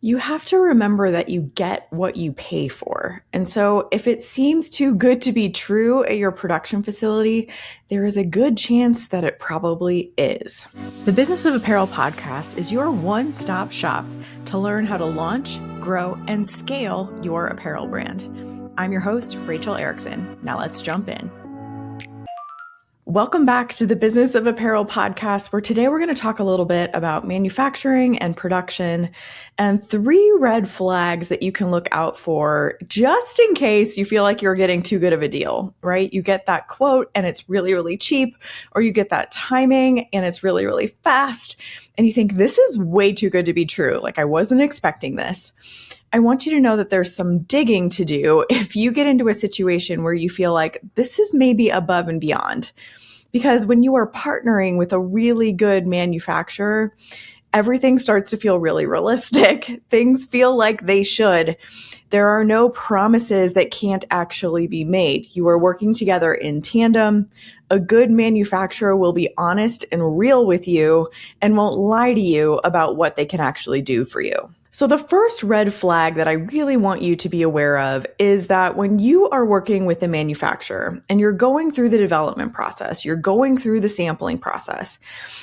You have to remember that you get what you pay for. And so if it seems too good to be true at your production facility, there is a good chance that it probably is. The Business of Apparel podcast is your one-stop shop to learn how to launch, grow, and scale your apparel brand. I'm your host, Rachel Erickson. Now let's jump in. Welcome back to the Business of Apparel podcast, where today we're going to talk a little bit about manufacturing and production and 3 red flags that you can look out for just in case you feel like you're getting too good of a deal, right? You get that quote and it's really, really cheap, or you get that timing and it's really, really fast. And you think this is way too good to be true. Like, I wasn't expecting this. I want you to know that there's some digging to do if you get into a situation where you feel like this is maybe above and beyond. Because when you are partnering with a really good manufacturer, everything starts to feel really realistic. Things feel like they should. There are no promises that can't actually be made. You are working together in tandem. A good manufacturer will be honest and real with you and won't lie to you about what they can actually do for you. So the first red flag that I really want you to be aware of is that when you are working with a manufacturer and you're going through the development process, you're going through the sampling process,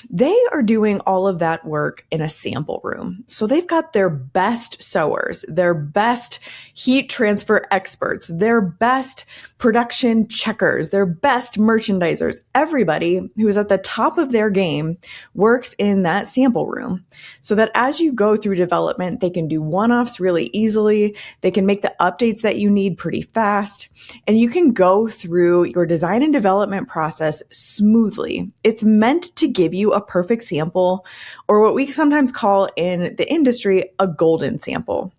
they are doing all of that work in a sample room. So they've got their best sewers, their best heat transfer experts, their best production checkers, their best merchandisers. Everybody who is at the top of their game works in that sample room so that as you go through development, they can do one-offs really easily. They can make the updates that you need pretty fast, and you can go through your design and development process smoothly. It's meant to give you a perfect sample, or what we sometimes call in the industry, a golden sample.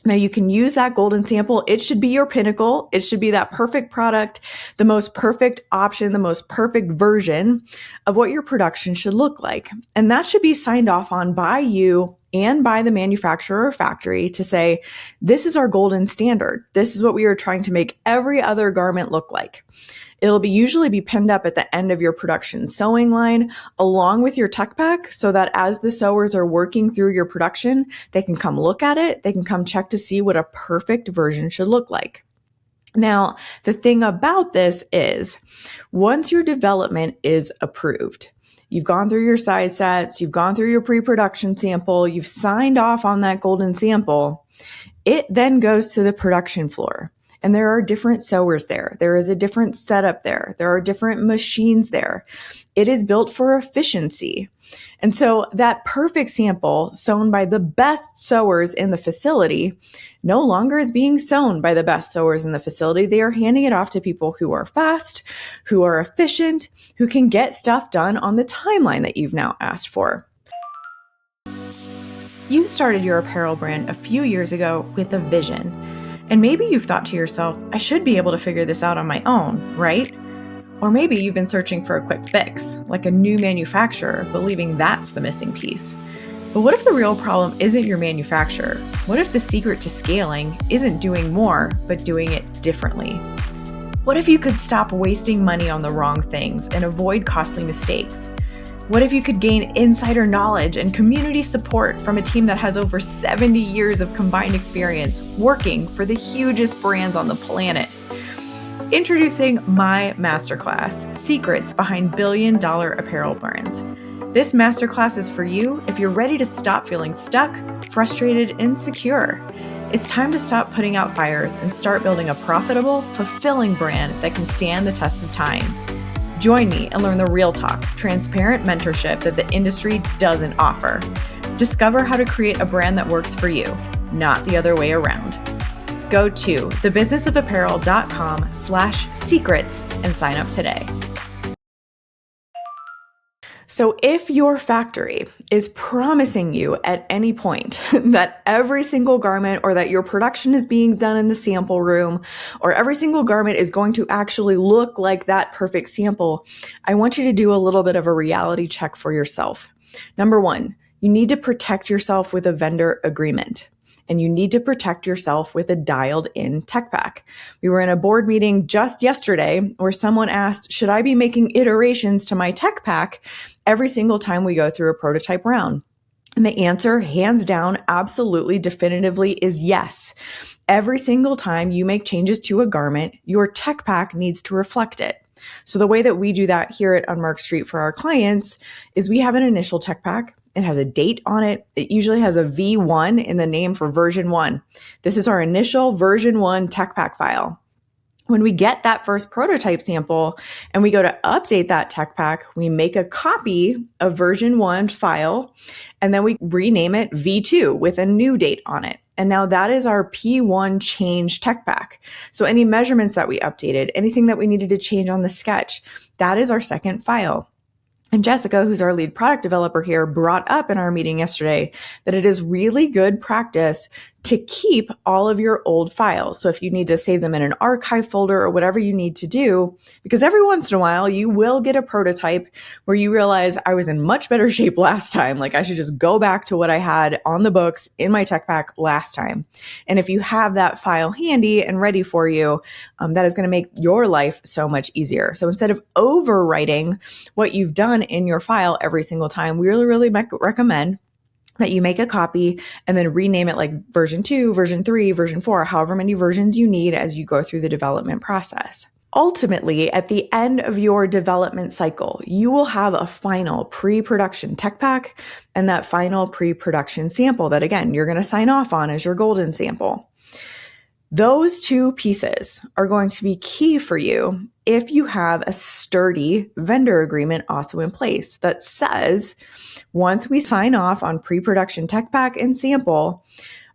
Now, you can use that golden sample. It should be your pinnacle. It should be that perfect product, the most perfect option, the most perfect version of what your production should look like. And that should be signed off on by you and by the manufacturer or factory to say, this is our golden standard. This is what we are trying to make every other garment look like. It'll usually be pinned up at the end of your production sewing line along with your tech pack so that as the sewers are working through your production, they can come look at it. They can come check to see what a perfect version should look like. Now, the thing about this is once your development is approved, you've gone through your size sets, you've gone through your pre-production sample, you've signed off on that golden sample, it then goes to the production floor. And there are different sewers there. There is a different setup there. There are different machines there. It is built for efficiency. And so that perfect sample sewn by the best sewers in the facility no longer is being sewn by the best sewers in the facility. They are handing it off to people who are fast, who are efficient, who can get stuff done on the timeline that you've now asked for. You started your apparel brand a few years ago with a vision. And maybe you've thought to yourself, I should be able to figure this out on my own, right? Or maybe you've been searching for a quick fix, like a new manufacturer, believing that's the missing piece. But what if the real problem isn't your manufacturer? What if the secret to scaling isn't doing more, but doing it differently? What if you could stop wasting money on the wrong things and avoid costly mistakes? What if you could gain insider knowledge and community support from a team that has over 70 years of combined experience working for the hugest brands on the planet? Introducing my masterclass, Secrets Behind Billion-Dollar Apparel Brands. This masterclass is for you if you're ready to stop feeling stuck, frustrated, and insecure. It's time to stop putting out fires and start building a profitable, fulfilling brand that can stand the test of time. Join me and learn the real talk, transparent mentorship that the industry doesn't offer. Discover how to create a brand that works for you, not the other way around. Go to thebusinessofapparel.com/secrets and sign up today. So if your factory is promising you at any point that every single garment or that your production is being done in the sample room or every single garment is going to actually look like that perfect sample, I want you to do a little bit of a reality check for yourself. Number one, you need to protect yourself with a vendor agreement. And you need to protect yourself with a dialed in tech pack. We were in a board meeting just yesterday where someone asked, should I be making iterations to my tech pack every single time we go through a prototype round? And the answer, hands down, absolutely, definitively, is yes. Every single time you make changes to a garment, your tech pack needs to reflect it. So the way that we do that here at Unmarked Street for our clients is we have an initial tech pack. It has a date on it. It usually has a V1 in the name for version 1. This is our initial version 1 tech pack file. When we get that first prototype sample and we go to update that tech pack, we make a copy of version 1 file, and then we rename it V2 with a new date on it. And now that is our P1 change tech pack. So any measurements that we updated, anything that we needed to change on the sketch, that is our second file. And Jessica, who's our lead product developer here, brought up in our meeting yesterday that it is really good practice to keep all of your old files. So if you need to save them in an archive folder or whatever you need to do, because every once in a while you will get a prototype where you realize I was in much better shape last time. Like I should just go back to what I had on the books in my tech pack last time. And if you have that file handy and ready for you, that is going to make your life so much easier. So instead of overwriting what you've done in your file every single time, we really recommend that you make a copy and then rename it like version 2, version 3, version 4, however many versions you need as you go through the development process. Ultimately, at the end of your development cycle, you will have a final pre-production tech pack and that final pre-production sample that, again, you're going to sign off on as your golden sample. Those two pieces are going to be key for you if you have a sturdy vendor agreement also in place that says, once we sign off on pre-production tech pack and sample,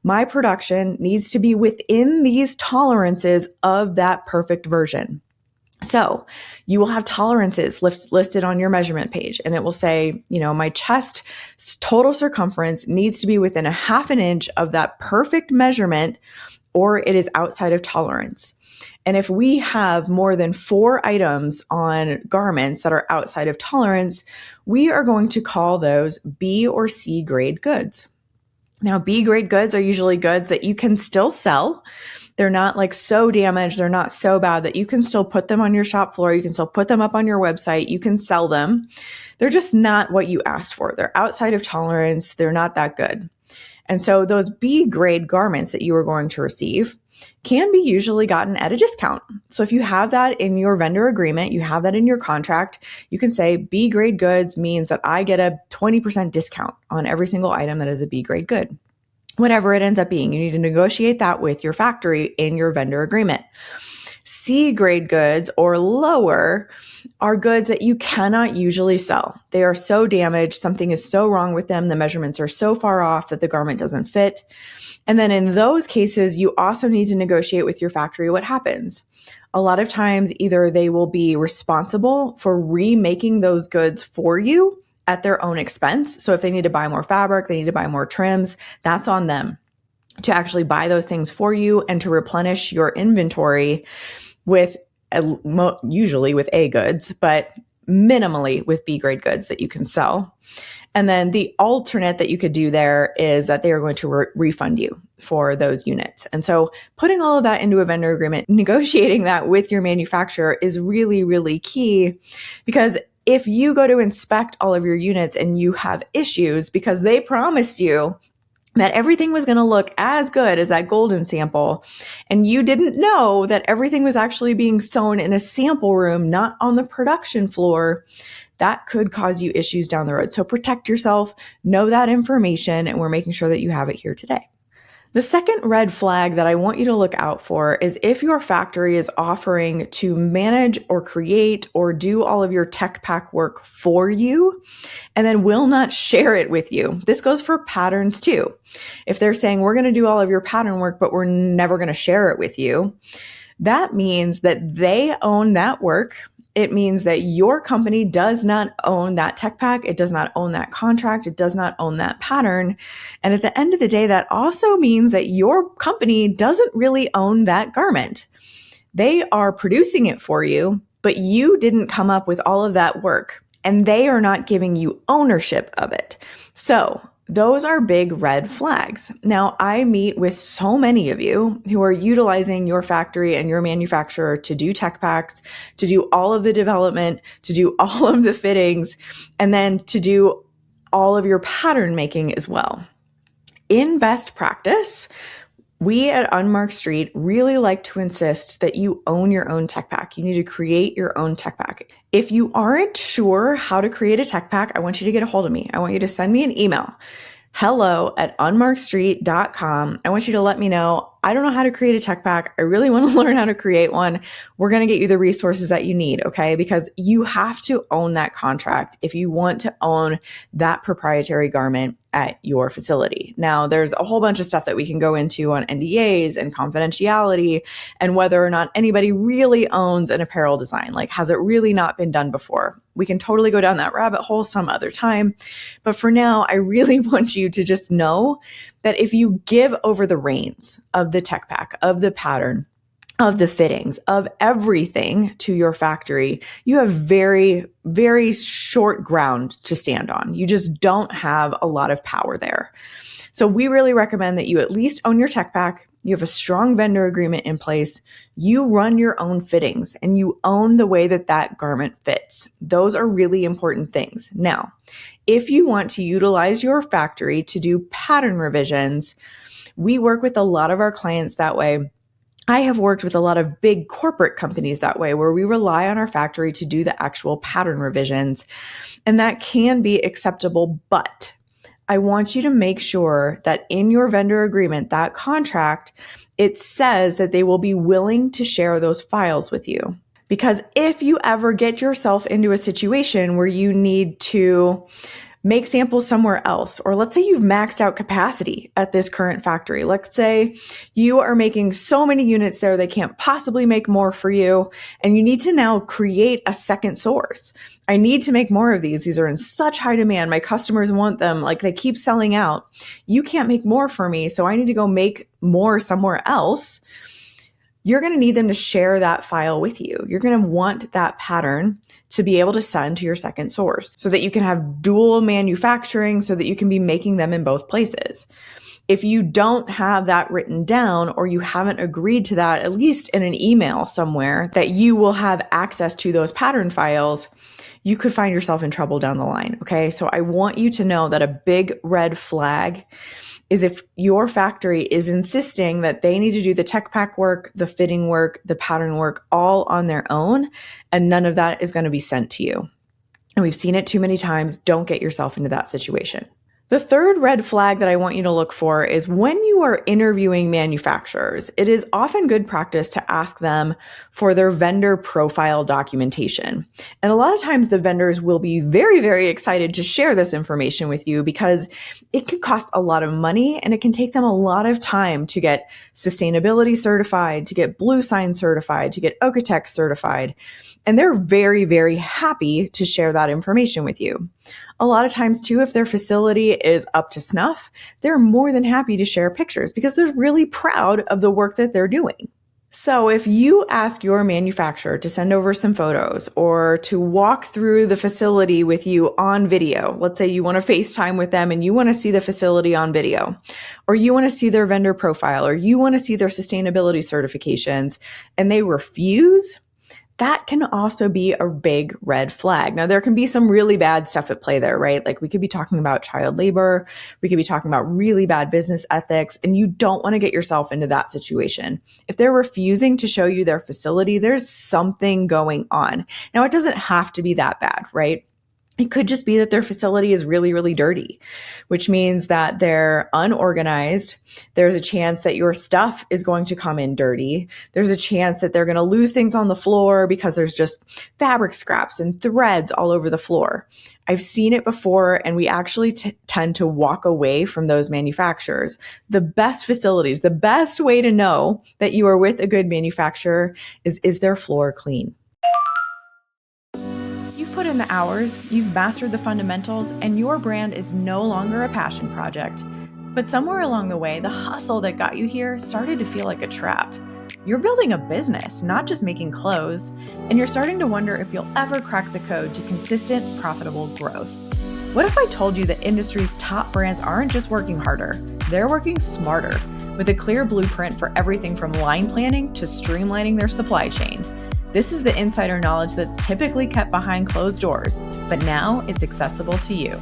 my production needs to be within these tolerances of that perfect version. So you will have tolerances listed on your measurement page, and it will say, my chest total circumference needs to be within a 1/2 inch of that perfect measurement, or it is outside of tolerance. And if we have more than 4 items on garments that are outside of tolerance, we are going to call those B or C grade goods. Now, B grade goods are usually goods that you can still sell. They're not like so damaged, they're not so bad that you can still put them on your shop floor, you can still put them up on your website, you can sell them. They're just not what you asked for. They're outside of tolerance, they're not that good. And so those B grade garments that you are going to receive can be usually gotten at a discount. So if you have that in your vendor agreement, you have that in your contract, you can say B grade goods means that I get a 20% discount on every single item that is a B grade good. Whatever it ends up being, you need to negotiate that with your factory in your vendor agreement. C grade goods or lower are goods that you cannot usually sell. They are so damaged, something is so wrong with them, the measurements are so far off that the garment doesn't fit. And then in those cases, you also need to negotiate with your factory what happens. A lot of times, either they will be responsible for remaking those goods for you at their own expense. So if they need to buy more fabric, they need to buy more trims, that's on them to actually buy those things for you and to replenish your inventory with usually with A goods, but minimally with B grade goods that you can sell. And then the alternate that you could do there is that they are going to refund you for those units. And so putting all of that into a vendor agreement, negotiating that with your manufacturer is really, really key, because if you go to inspect all of your units and you have issues because they promised you that everything was going to look as good as that golden sample, and you didn't know that everything was actually being sewn in a sample room, not on the production floor, that could cause you issues down the road. So protect yourself, know that information, and we're making sure that you have it here today. The second red flag that I want you to look out for is if your factory is offering to manage or create or do all of your tech pack work for you and then will not share it with you. This goes for patterns too. If they're saying, we're going to do all of your pattern work, but we're never going to share it with you, that means that they own that work. It means that your company does not own that tech pack. It does not own that contract. It does not own that pattern. And at the end of the day, that also means that your company doesn't really own that garment. They are producing it for you, but you didn't come up with all of that work, and they are not giving you ownership of it. So those are big red flags. Now, I meet with so many of you who are utilizing your factory and your manufacturer to do tech packs, to do all of the development, to do all of the fittings, and then to do all of your pattern making as well. In best practice, we at Unmarked Street really like to insist that you own your own tech pack. You need to create your own tech pack. If you aren't sure how to create a tech pack, I want you to get a hold of me. I want you to send me an email, hello@unmarkedstreet.com. I want you to let me know, I don't know how to create a tech pack. I really want to learn how to create one. We're going to get you the resources that you need, okay? Because you have to own that contract if you want to own that proprietary garment at your facility. Now, there's a whole bunch of stuff that we can go into on NDAs and confidentiality and whether or not anybody really owns an apparel design. Like, has it really not been done before? We can totally go down that rabbit hole some other time. But for now, I really want you to just know that if you give over the reins of the tech pack, of the pattern, of the fittings, of everything to your factory, you have very, very short ground to stand on. You just don't have a lot of power there. So we really recommend that you at least own your tech pack. You have a strong vendor agreement in place. You run your own fittings and you own the way that that garment fits. Those are really important things. Now, if you want to utilize your factory to do pattern revisions, we work with a lot of our clients that way. I have worked with a lot of big corporate companies that way, where we rely on our factory to do the actual pattern revisions, and that can be acceptable. But I want you to make sure that in your vendor agreement, that contract, it says that they will be willing to share those files with you. Because if you ever get yourself into a situation where you need to make samples somewhere else, or let's say you've maxed out capacity at this current factory. Let's say you are making so many units there, they can't possibly make more for you, and you need to now create a second source. I need to make more of these. These are in such high demand. My customers want them. Like, they keep selling out. You can't make more for me, so I need to go make more somewhere else. You're going to need them to share that file with you. You're going to want that pattern to be able to send to your second source so that you can have dual manufacturing, so that you can be making them in both places. If you don't have that written down, or you haven't agreed to that, at least in an email somewhere, that you will have access to those pattern files, you could find yourself in trouble down the line. Okay. So I want you to know that a big red flag is if your factory is insisting that they need to do the tech pack work, the fitting work, the pattern work all on their own, and none of that is going to be sent to you. And we've seen it too many times. Don't get yourself into that situation. The third red flag that I want you to look for is when you are interviewing manufacturers, it is often good practice to ask them for their vendor profile documentation. And a lot of times the vendors will be very, very excited to share this information with you because it can cost a lot of money and it can take them a lot of time to get sustainability certified, to get Blue Sign certified, to get Okotex certified. And they're very, very happy to share that information with you. A lot of times too, if their facility is up to snuff, they're more than happy to share pictures because they're really proud of the work that they're doing. So if you ask your manufacturer to send over some photos or to walk through the facility with you on video, let's say you want to FaceTime with them and you want to see the facility on video, or you want to see their vendor profile, or you want to see their sustainability certifications, and they refuse, that can also be a big red flag. Now, there can be some really bad stuff at play there, right? Like, we could be talking about child labor. We could be talking about really bad business ethics, and you don't want to get yourself into that situation. If they're refusing to show you their facility, there's something going on. Now, it doesn't have to be that bad, right? It could just be that their facility is really, really dirty, which means that they're unorganized. There's a chance that your stuff is going to come in dirty. There's a chance that they're going to lose things on the floor because there's just fabric scraps and threads all over the floor. I've seen it before, and we actually tend to walk away from those manufacturers. The best facilities, the best way to know that you are with a good manufacturer is their floor clean? Put in the hours, you've mastered the fundamentals, and your brand is no longer a passion project. But somewhere along the way, the hustle that got you here started to feel like a trap. You're building a business, not just making clothes, and you're starting to wonder if you'll ever crack the code to consistent, profitable growth. What if I told you that industry's top brands aren't just working harder, they're working smarter, with a clear blueprint for everything from line planning to streamlining their supply chain? This is the insider knowledge that's typically kept behind closed doors, but now it's accessible to you.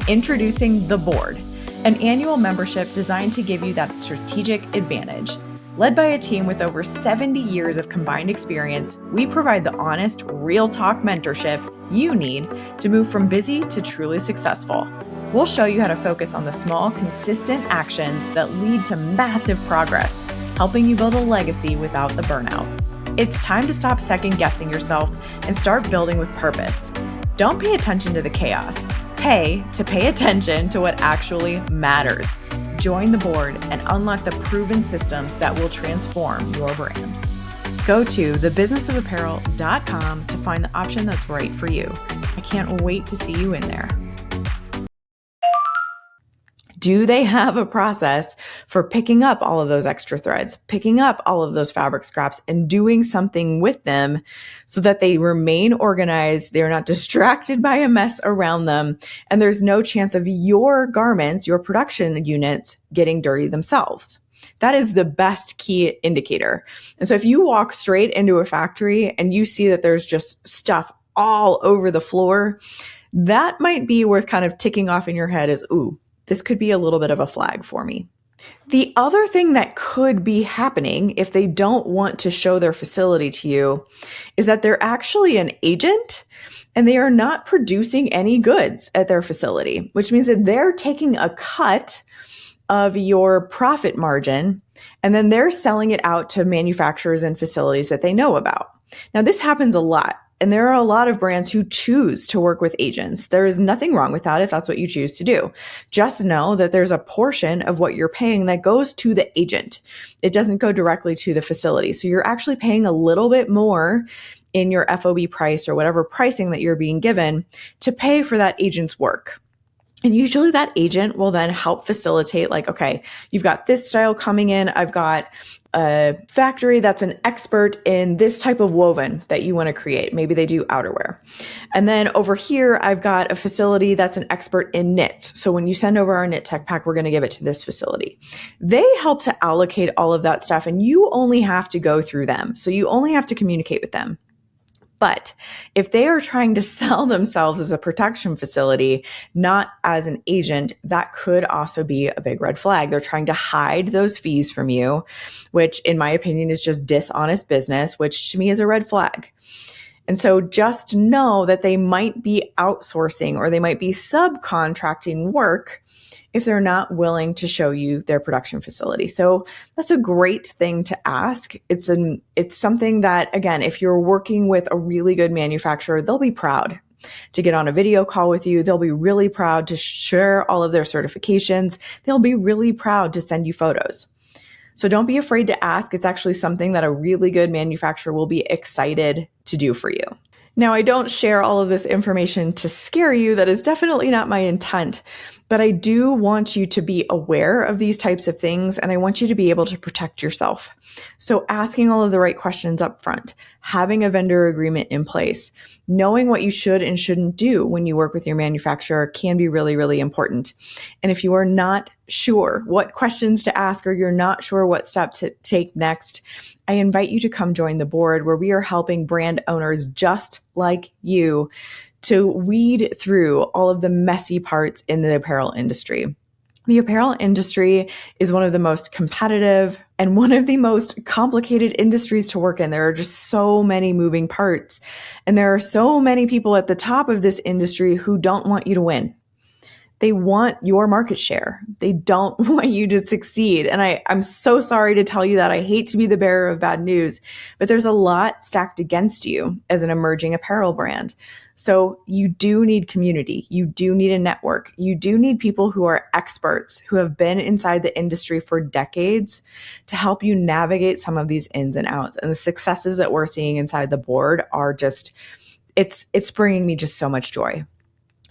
Introducing The Board, an annual membership designed to give you that strategic advantage. Led by a team with over 70 years of combined experience, we provide the honest, real talk mentorship you need to move from busy to truly successful. We'll show you how to focus on the small, consistent actions that lead to massive progress, helping you build a legacy without the burnout. It's time to stop second-guessing yourself and start building with purpose. Don't pay attention to the chaos. Pay attention to what actually matters. Join the board and unlock the proven systems that will transform your brand. Go to thebusinessofapparel.com to find the option that's right for you. I can't wait to see you in there. Do they have a process for picking up all of those extra threads, picking up all of those fabric scraps and doing something with them so that they remain organized, they're not distracted by a mess around them, and there's no chance of your garments, your production units, getting dirty themselves? That is the best key indicator. And so if you walk straight into a factory and you see that there's just stuff all over the floor, that might be worth kind of ticking off in your head as, ooh, this could be a little bit of a flag for me. The other thing that could be happening if they don't want to show their facility to you is that they're actually an agent and they are not producing any goods at their facility, which means that they're taking a cut of your profit margin and then they're selling it out to manufacturers and facilities that they know about. Now, this happens a lot. And there are a lot of brands who choose to work with agents. There is nothing wrong with that if that's what you choose to do. Just know that there's a portion of what you're paying that goes to the agent. It doesn't go directly to the facility. So you're actually paying a little bit more in your FOB price or whatever pricing that you're being given to pay for that agent's work. And usually that agent will then help facilitate, like, okay, you've got this style coming in. I've got a factory that's an expert in this type of woven that you want to create. Maybe they do outerwear. And then over here, I've got a facility that's an expert in knits. So when you send over our knit tech pack, we're going to give it to this facility. They help to allocate all of that stuff and you only have to go through them. So you only have to communicate with them. But if they are trying to sell themselves as a protection facility, not as an agent, that could also be a big red flag. They're trying to hide those fees from you, which in my opinion is just dishonest business, which to me is a red flag. And so just know that they might be outsourcing or they might be subcontracting work if they're not willing to show you their production facility. So that's a great thing to ask. It's something that, again, if you're working with a really good manufacturer, they'll be proud to get on a video call with you. They'll be really proud to share all of their certifications. They'll be really proud to send you photos. So don't be afraid to ask. It's actually something that a really good manufacturer will be excited to do for you. Now, I don't share all of this information to scare you. That is definitely not my intent. But I do want you to be aware of these types of things, and I want you to be able to protect yourself. So asking all of the right questions up front, having a vendor agreement in place, knowing what you should and shouldn't do when you work with your manufacturer can be really, really important. And if you are not sure what questions to ask or you're not sure what step to take next, I invite you to come join the board where we are helping brand owners just like you to weed through all of the messy parts in the apparel industry. The apparel industry is one of the most competitive and one of the most complicated industries to work in. There are just so many moving parts, and there are so many people at the top of this industry who don't want you to win. They want your market share. They don't want you to succeed. And I'm so sorry to tell you that. I hate to be the bearer of bad news, but there's a lot stacked against you as an emerging apparel brand. So you do need community. You do need a network. You do need people who are experts, who have been inside the industry for decades to help you navigate some of these ins and outs. And the successes that we're seeing inside the board are just, it's bringing me just so much joy.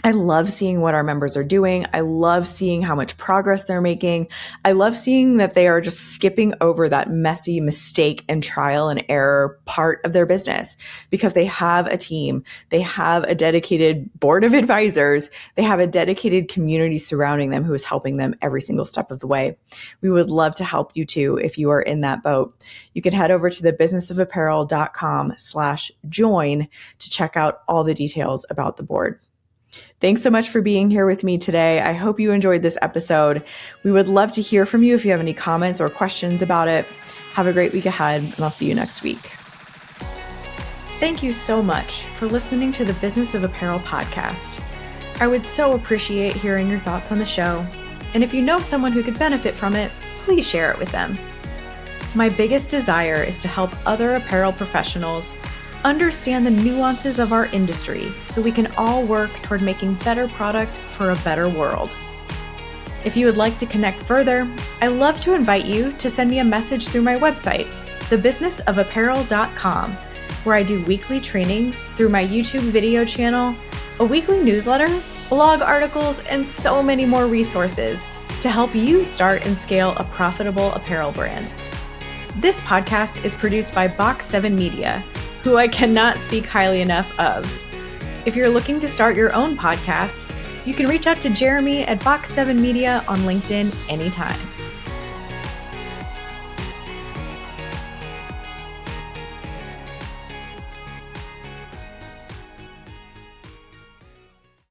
I love seeing what our members are doing. I love seeing how much progress they're making. I love seeing that they are just skipping over that messy mistake and trial and error part of their business because they have a team. They have a dedicated board of advisors. They have a dedicated community surrounding them who is helping them every single step of the way. We would love to help you too if you are in that boat. You can head over to thebusinessofapparel.com/join to check out all the details about the board. Thanks so much for being here with me today. I hope you enjoyed this episode. We would love to hear from you if you have any comments or questions about it. Have a great week ahead, and I'll see you next week. Thank you so much for listening to the Business of Apparel podcast. I would so appreciate hearing your thoughts on the show. And if you know someone who could benefit from it, please share it with them. My biggest desire is to help other apparel professionals understand the nuances of our industry so we can all work toward making better product for a better world. If you would like to connect further, I'd love to invite you to send me a message through my website, thebusinessofapparel.com, where I do weekly trainings through my YouTube video channel, a weekly newsletter, blog articles, and so many more resources to help you start and scale a profitable apparel brand. This podcast is produced by Box 7 Media, who I cannot speak highly enough of. If you're looking to start your own podcast, you can reach out to Jeremy at Box 7 Media on LinkedIn anytime.